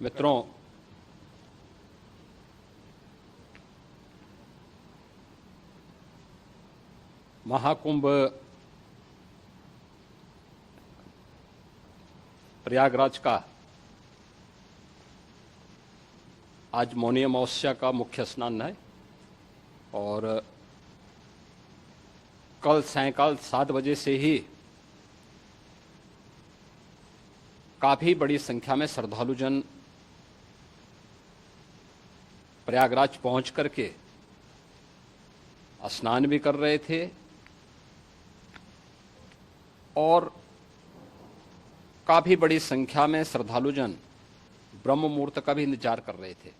मित्रों, महाकुंभ प्रयागराज का आज मौनी अमावस्या का मुख्य स्नान है और कल सायंकाल 7 बजे से ही काफी बड़ी संख्या में श्रद्धालुजन प्रयागराज पहुंच करके स्नान भी कर रहे थे और काफी बड़ी संख्या में श्रद्धालुजन ब्रह्म मुहूर्त का भी इंतजार कर रहे थे।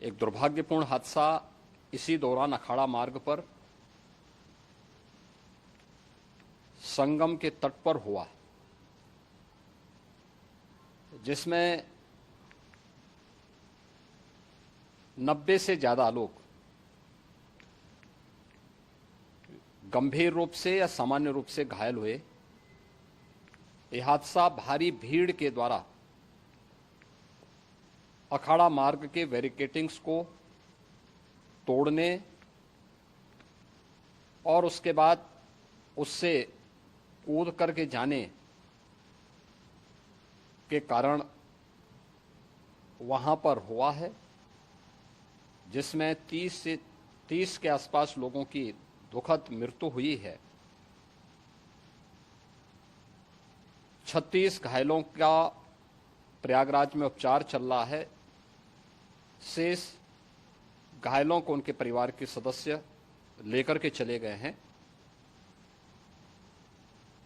एक दुर्भाग्यपूर्ण हादसा इसी दौरान अखाड़ा मार्ग पर संगम के तट पर हुआ, जिसमें 90 से ज्यादा लोग गंभीर रूप से या सामान्य रूप से घायल हुए। यह हादसा भारी भीड़ के द्वारा अखाड़ा मार्ग के बैरिकेडिंग्स को तोड़ने और उसके बाद उससे कूद करके जाने के कारण वहां पर हुआ है, जिसमें 30 के आसपास लोगों की दुखद मृत्यु हुई है। 36 घायलों का प्रयागराज में उपचार चल रहा है। शेष घायलों को उनके परिवार के सदस्य लेकर के चले गए हैं।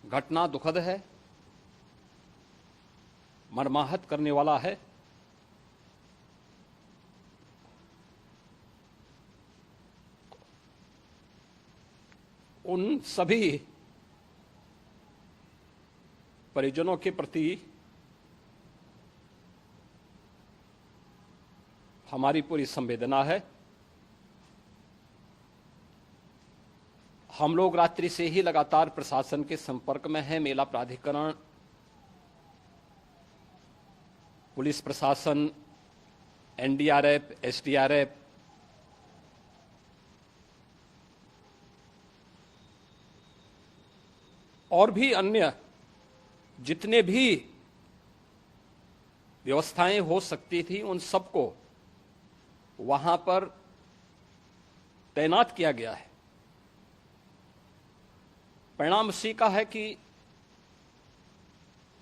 घटना दुखद है, मर्माहत करने वाला है। उन सभी परिजनों के प्रति हमारी पूरी संवेदना है। हम लोग रात्रि से ही लगातार प्रशासन के संपर्क में हैं। मेला प्राधिकरण, पुलिस प्रशासन, एनडीआरएफ, एसडीआरएफ, और भी अन्य जितने भी व्यवस्थाएं हो सकती थी उन सबको वहां पर तैनात किया गया है। परिणाम इसी का है कि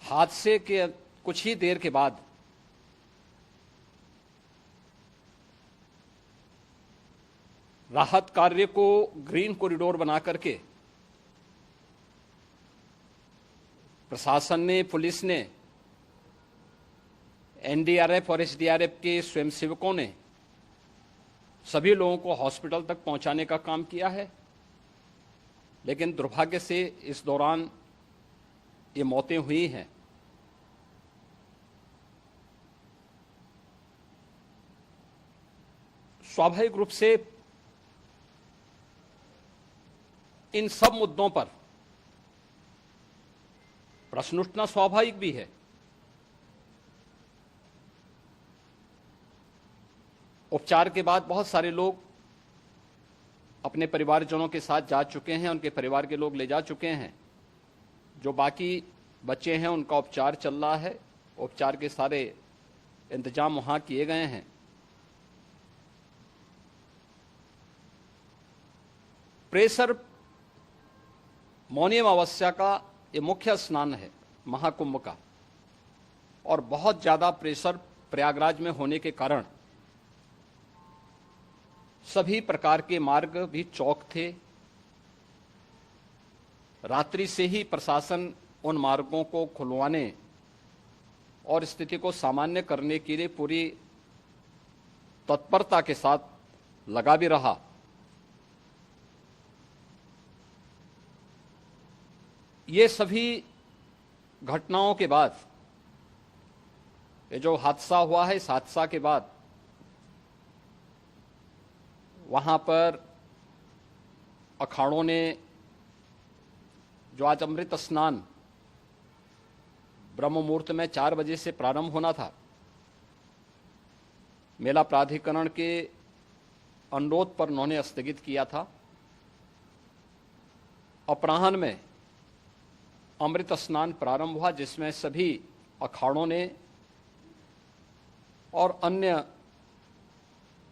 हादसे के कुछ ही देर के बाद राहत कार्य को ग्रीन कॉरिडोर बना करके प्रशासन ने, पुलिस ने, एनडीआरएफ और एसडीआरएफ के स्वयंसेवकों ने सभी लोगों को हॉस्पिटल तक पहुंचाने का काम किया है। लेकिन दुर्भाग्य से इस दौरान ये मौतें हुई हैं। स्वाभाविक रूप से इन सब मुद्दों पर प्रश्न उठना स्वाभाविक भी है। उपचार के बाद बहुत सारे लोग अपने परिवारजनों के साथ जा चुके हैं, उनके परिवार के लोग ले जा चुके हैं। जो बाकी बच्चे हैं उनका उपचार चल रहा है। उपचार के सारे इंतजाम वहां किए गए हैं। प्रेशर मौनी अमावस्या का ये मुख्य स्नान है महाकुंभ का, और बहुत ज्यादा प्रेशर प्रयागराज में होने के कारण सभी प्रकार के मार्ग भी चौक थे। रात्रि से ही प्रशासन उन मार्गों को खुलवाने और स्थिति को सामान्य करने के लिए पूरी तत्परता के साथ लगा भी रहा। ये सभी घटनाओं के बाद, ये जो हादसा हुआ है, इस हादसा के बाद वहां पर अखाड़ों ने जो आज अमृत स्नान ब्रह्म मुहूर्त में 4 बजे से प्रारंभ होना था। मेला प्राधिकरण के अनुरोध पर उन्होंने स्थगित किया था। अपराह्न में अमृत स्नान प्रारंभ हुआ, जिसमें सभी अखाड़ों ने और अन्य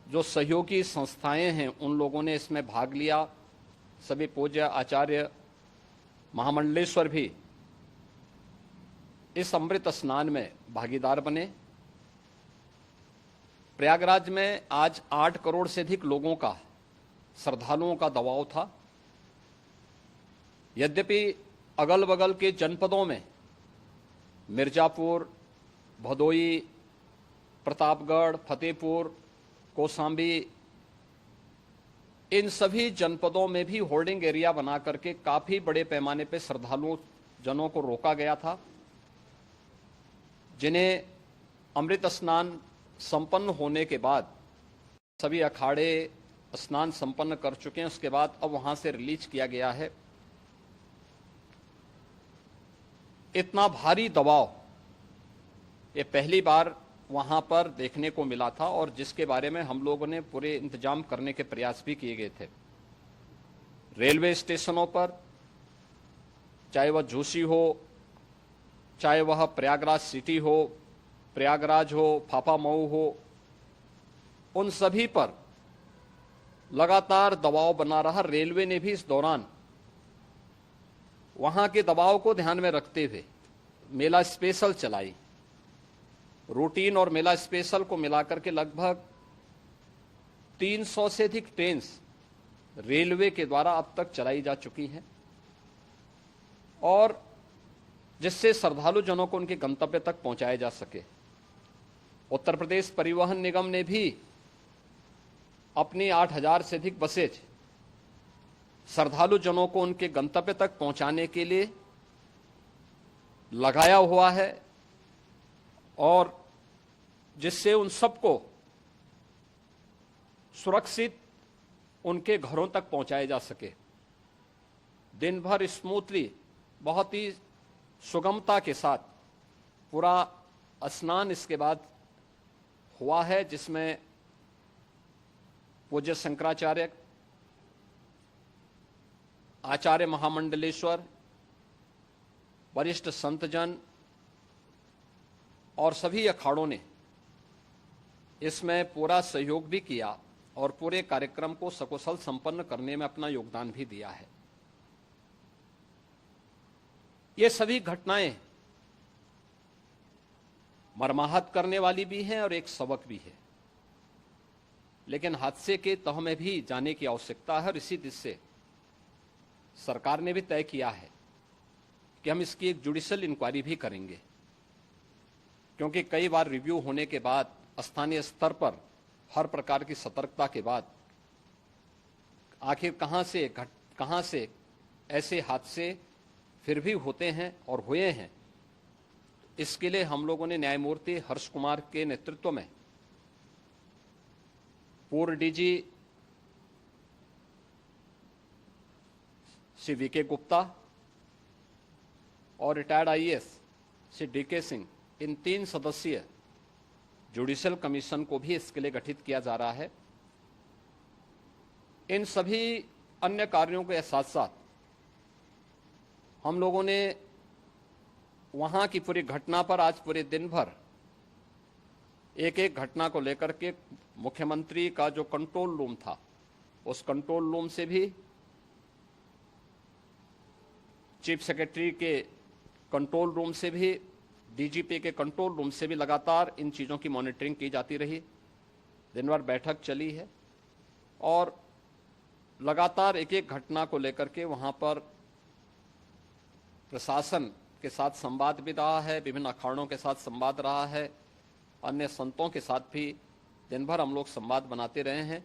जो सहयोगी संस्थाएं हैं उन लोगों ने इसमें भाग लिया। सभी पूज्य आचार्य महामंडलेश्वर भी इस अमृत स्नान में भागीदार बने। प्रयागराज में आज 8 करोड़ से अधिक लोगों का, श्रद्धालुओं का दबाव था। यद्यपि अगल बगल के जनपदों में मिर्जापुर, भदोई, प्रतापगढ़, फतेहपुर, कौशाम्बी, इन सभी जनपदों में भी होल्डिंग एरिया बना करके काफी बड़े पैमाने पर श्रद्धालुओं जनों को रोका गया था, जिन्हें अमृत स्नान संपन्न होने के बाद सभी अखाड़े स्नान संपन्न कर चुके हैं। उसके बाद अब वहां से रिलीज किया गया है। इतना भारी दबाव ये पहली बार वहां पर देखने को मिला था, और जिसके बारे में हम लोगों ने पूरे इंतजाम करने के प्रयास भी किए गए थे। रेलवे स्टेशनों पर, चाहे वह झूसी हो, चाहे वह प्रयागराज सिटी हो, प्रयागराज हो, फाफामऊ हो, उन सभी पर लगातार दबाव बना रहा। रेलवे ने भी इस दौरान वहां के दबाव को ध्यान में रखते हुए मेला स्पेशल चलाई। रूटीन और मेला स्पेशल को मिलाकर के लगभग 300 से अधिक ट्रेन रेलवे के द्वारा अब तक चलाई जा चुकी हैं, और जिससे श्रद्धालु जनों को उनके गंतव्य तक पहुंचाया जा सके। उत्तर प्रदेश परिवहन निगम ने भी अपनी 8000 से अधिक बसें श्रद्धालु जनों को उनके गंतव्य तक पहुंचाने के लिए लगाया हुआ है, और जिससे उन सबको सुरक्षित उनके घरों तक पहुंचाया जा सके। दिन भर स्मूथली, बहुत ही सुगमता के साथ पूरा स्नान इसके बाद हुआ है, जिसमें पूज्य शंकराचार्य, आचार्य महामंडलेश्वर, वरिष्ठ संतजन और सभी अखाड़ों ने इसमें पूरा सहयोग भी किया और पूरे कार्यक्रम को सकुशल संपन्न करने में अपना योगदान भी दिया है। ये सभी घटनाएं मर्माहत करने वाली भी हैं और एक सबक भी है, लेकिन हादसे के तह में भी जाने की आवश्यकता है। और इसी दिशा से सरकार ने भी तय किया है कि हम इसकी एक जुडिशियल इंक्वायरी भी करेंगे, क्योंकि कई बार रिव्यू होने के बाद स्थानीय स्तर पर हर प्रकार की सतर्कता के बाद आखिर कहां से ऐसे हादसे फिर भी होते हैं और हुए हैं। इसके लिए हम लोगों ने न्यायमूर्ति हर्ष कुमार के नेतृत्व में पूर्व डीजी श्री वीके गुप्ता और retired IAS Shri DK Singh, इन 3 सदस्यीय जुडिशियल कमीशन को भी इसके लिए गठित किया जा रहा है। इन सभी अन्य कार्यों के साथ साथ हम लोगों ने वहां की पूरी घटना पर आज पूरे दिन भर एक एक घटना को लेकर के मुख्यमंत्री का जो कंट्रोल रूम था, उस कंट्रोल रूम से भी, चीफ सेक्रेटरी के कंट्रोल रूम से भी, डीजीपी के कंट्रोल रूम से भी लगातार इन चीज़ों की मॉनिटरिंग की जाती रही। दिन भर बैठक चली है और लगातार एक एक घटना को लेकर के वहां पर प्रशासन के साथ संवाद भी रहा है, विभिन्न अखाड़ों के साथ संवाद रहा है, अन्य संतों के साथ भी दिन भर हम लोग संवाद बनाते रहे हैं।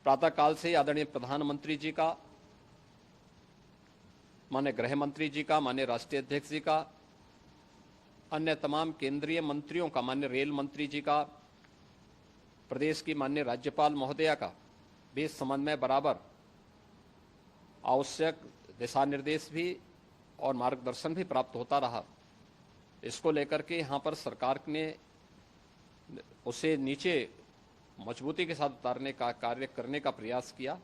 प्रातःकाल से ही आदरणीय प्रधानमंत्री जी का, माननीय गृह मंत्री जी का, माननीय राष्ट्रीय अध्यक्ष जी का, अन्य तमाम केंद्रीय मंत्रियों का, माननीय रेल मंत्री जी का, प्रदेश की माननीय राज्यपाल महोदया का भी समन्वय बराबर आवश्यक दिशा निर्देश भी और मार्गदर्शन भी प्राप्त होता रहा। इसको लेकर के यहाँ पर सरकार ने उसे नीचे मजबूती के साथ उतारने का कार्य करने का प्रयास किया।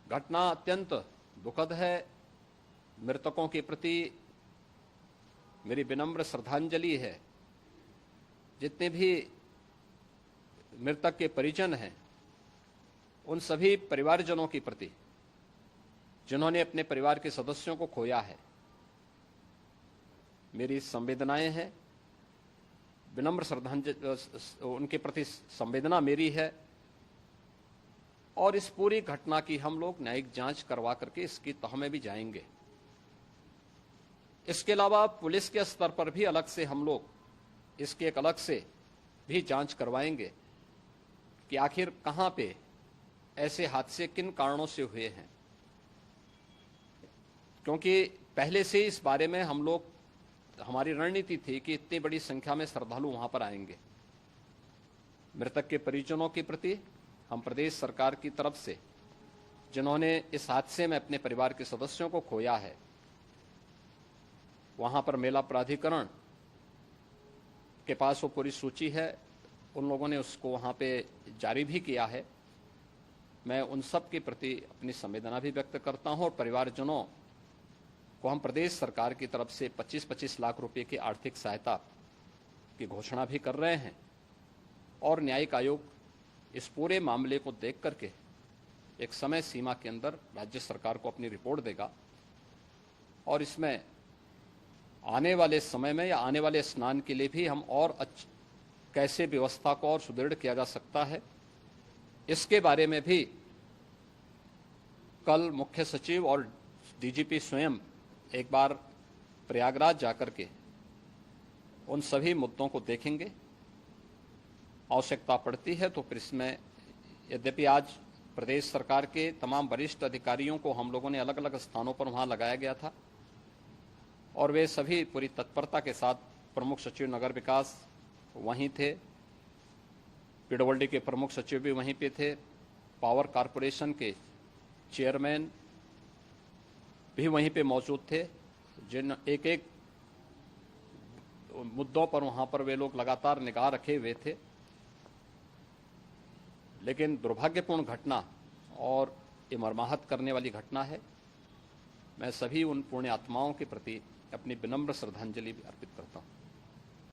घटना अत्यंत दुखद है। मृतकों के प्रति मेरी विनम्र श्रद्धांजलि है। जितने भी मृतक के परिजन हैं, उन सभी परिवारजनों के प्रति जिन्होंने अपने परिवार के सदस्यों को खोया है, मेरी संवेदनाएं हैं। विनम्र श्रद्धांजलि उनके प्रति संवेदना मेरी है। और इस पूरी घटना की हम लोग न्यायिक जांच करवा करके इसकी तह में भी जाएंगे। इसके अलावा पुलिस के स्तर पर भी अलग से हम लोग इसके एक अलग से भी जांच करवाएंगे कि आखिर कहां पे ऐसे हादसे किन कारणों से हुए हैं, क्योंकि पहले से इस बारे में हम लोग हमारी रणनीति थी कि इतनी बड़ी संख्या में श्रद्धालु वहां पर आएंगे। मृतक के परिजनों के प्रति हम प्रदेश सरकार की तरफ से, जिन्होंने इस हादसे में अपने परिवार के सदस्यों को खोया है, वहां पर मेला प्राधिकरण के पास वो पूरी सूची है, उन लोगों ने उसको वहां पे जारी भी किया है। मैं उन सब के प्रति अपनी संवेदना भी व्यक्त करता हूं और परिवारजनों को हम प्रदेश सरकार की तरफ से 25-25 लाख रुपए की आर्थिक सहायता की घोषणा भी कर रहे हैं। और न्यायिक आयोग इस पूरे मामले को देख करके एक समय सीमा के अंदर राज्य सरकार को अपनी रिपोर्ट देगा और इसमें आने वाले समय में या आने वाले स्नान के लिए भी हम और कैसे व्यवस्था को और सुदृढ़ किया जा सकता है, इसके बारे में भी कल मुख्य सचिव और डीजीपी स्वयं एक बार प्रयागराज जाकर के उन सभी मुद्दों को देखेंगे। आवश्यकता पड़ती है तो फिर इसमें, यद्यपि आज प्रदेश सरकार के तमाम वरिष्ठ अधिकारियों को हम लोगों ने अलग अलग स्थानों पर वहां लगाया गया था और वे सभी पूरी तत्परता के साथ, प्रमुख सचिव नगर विकास वहीं थे, पीडब्ल्यूडी के प्रमुख सचिव भी वहीं पे थे, पावर कारपोरेशन के चेयरमैन भी वहीं पे मौजूद थे, जिन एक एक मुद्दों पर वहां पर वे लोग लगातार निगाह रखे हुए थे। लेकिन दुर्भाग्यपूर्ण घटना और ये मर्माहत करने वाली घटना है। मैं सभी उन पुण्य आत्माओं के प्रति अपनी विनम्र श्रद्धांजलि भी अर्पित करता हूं।